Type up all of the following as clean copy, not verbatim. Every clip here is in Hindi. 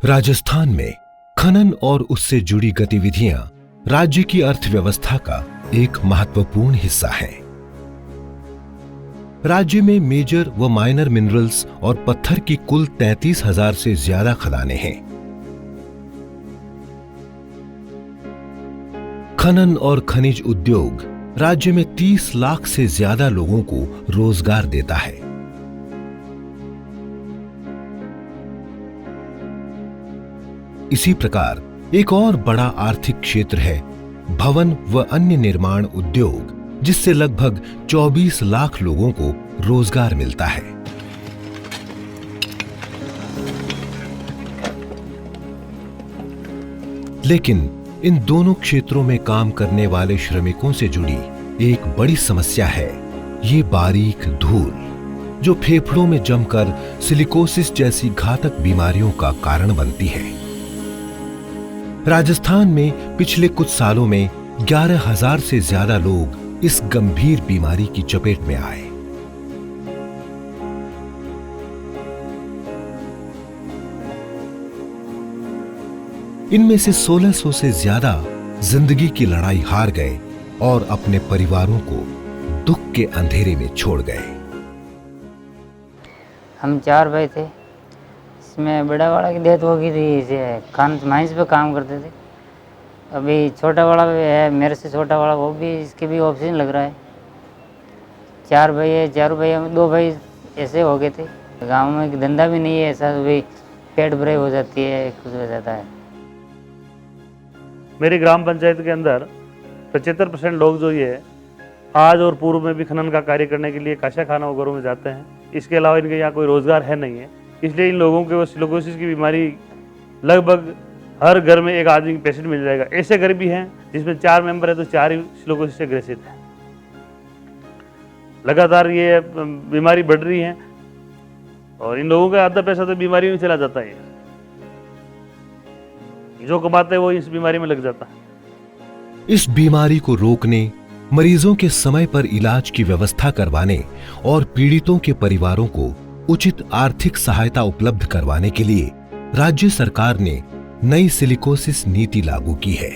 राजस्थान में खनन और उससे जुड़ी गतिविधियां राज्य की अर्थव्यवस्था का एक महत्वपूर्ण हिस्सा है। राज्य में मेजर व माइनर मिनरल्स और पत्थर की कुल 33,000 से ज्यादा खदानें हैं। खनन और खनिज उद्योग राज्य में 30 लाख से ज्यादा लोगों को रोजगार देता है। इसी प्रकार एक और बड़ा आर्थिक क्षेत्र है भवन व अन्य निर्माण उद्योग, जिससे लगभग 24 लाख लोगों को रोजगार मिलता है। लेकिन इन दोनों क्षेत्रों में काम करने वाले श्रमिकों से जुड़ी एक बड़ी समस्या है ये बारीक धूल, जो फेफड़ों में जमकर सिलिकोसिस जैसी घातक बीमारियों का कारण बनती है। राजस्थान में पिछले कुछ सालों में 11,000 से ज्यादा लोग इस गंभीर बीमारी की चपेट में आए। इनमें से 1,600 से ज्यादा जिंदगी की लड़ाई हार गए और अपने परिवारों को दुख के अंधेरे में छोड़ गए। हम 4 भाई थे। इसमें बड़ा वाला की डेथ हो गई थी, इसे खान माइंस पे काम करते थे। अभी छोटा वाला भी है, मेरे से छोटा वाला, वो भी इसके भी ऑक्सीजन लग रहा है। 4 भाई है, 4 भाई में 2 भाई ऐसे हो गए थे। गांव में धंधा भी नहीं है ऐसा, भी पेट भरे हो जाती है, कुछ हो जाता है। मेरी ग्राम पंचायत के अंदर 75% लोग जो ये आज और पूर्व में भी खनन का कार्य करने के लिए काशा खाना वगैरह में जाते हैं। इसके अलावा इनके यहाँ कोई रोजगार है नहीं है, इसलिए इन लोगों को सिलिकोसिस की बीमारी लगभग हर घर में एक आदमी पेशेंट मिल जाएगा। ऐसे घर भी हैं जिसमें 4 मेंबर है तो 4 ही सिलिकोसिस से ग्रसित हैं। लगातार ये बीमारी बढ़ रही है और इन लोगों का आधा पैसा तो बीमारी में चला जाता है। जो कमाते हैं वो इस बीमारी में लग जाता है। इस बीमारी को रोकने, मरीजों के समय पर इलाज की व्यवस्था करवाने और पीड़ितों के परिवारों को उचित आर्थिक सहायता उपलब्ध करवाने के लिए राज्य सरकार ने नई सिलिकोसिस नीति लागू की है।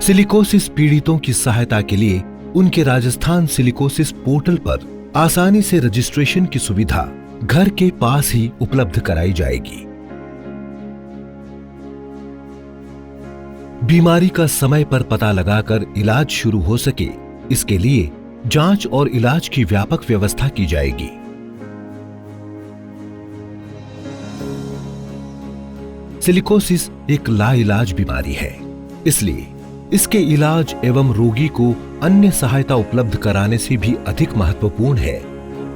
सिलिकोसिस पीड़ितों की सहायता के लिए उनके राजस्थान सिलिकोसिस पोर्टल पर आसानी से रजिस्ट्रेशन की सुविधा घर के पास ही उपलब्ध कराई जाएगी। बीमारी का समय पर पता लगाकर इलाज शुरू हो सके, इसके लिए जांच और इलाज की व्यापक व्यवस्था की जाएगी। सिलिकोसिस एक लाइलाज बीमारी है, इसलिए इसके इलाज एवं रोगी को अन्य सहायता उपलब्ध कराने से भी अधिक महत्वपूर्ण है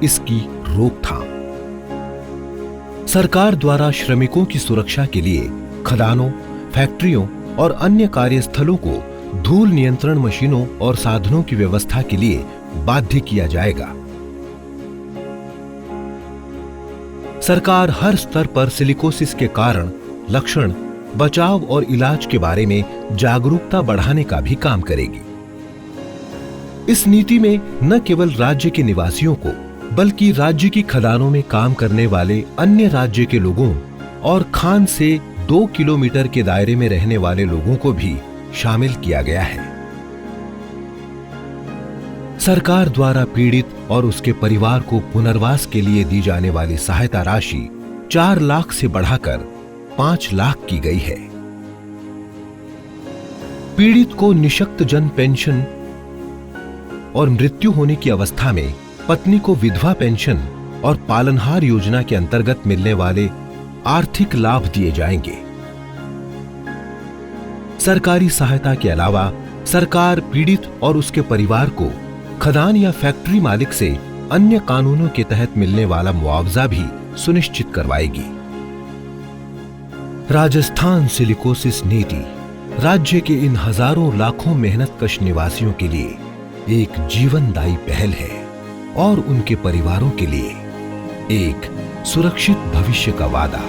इसकी रोकथाम। सरकार द्वारा श्रमिकों की सुरक्षा के लिए खदानों, फैक्ट्रियों और अन्य कार्यस्थलों को धूल नियंत्रण मशीनों और साधनों की व्यवस्था के लिए बाध्य किया जाएगा। सरकार हर स्तर पर सिलिकोसिस के कारण, लक्षण, बचाव और इलाज के बारे में जागरूकता बढ़ाने का भी काम करेगी। इस नीति में न केवल राज्य के निवासियों को, बल्कि राज्य की खदानों में काम करने वाले अन्य राज्य के लोगों और खान से 2 किलोमीटर के दायरे में रहने वाले लोगों को भी शामिल किया गया है। सरकार द्वारा पीड़ित और उसके परिवार को पुनर्वास के लिए दी जाने वाली सहायता राशि 4 लाख से बढ़ाकर 5 लाख की गई है। पीड़ित को निशक्त जन पेंशन और मृत्यु होने की अवस्था में पत्नी को विधवा पेंशन और पालनहार योजना के अंतर्गत मिलने वाले आर्थिक लाभ दिए जाएंगे। सरकारी सहायता के अलावा सरकार पीड़ित और उसके परिवार को खदान या फैक्ट्री मालिक से अन्य कानूनों के तहत मिलने वाला मुआवजा भी सुनिश्चित करवाएगी। राजस्थान सिलिकोसिस नीति राज्य के इन हजारों लाखों मेहनतकश निवासियों के लिए एक जीवनदायी पहल है और उनके परिवारों के लिए एक सुरक्षित भविष्य का वादा।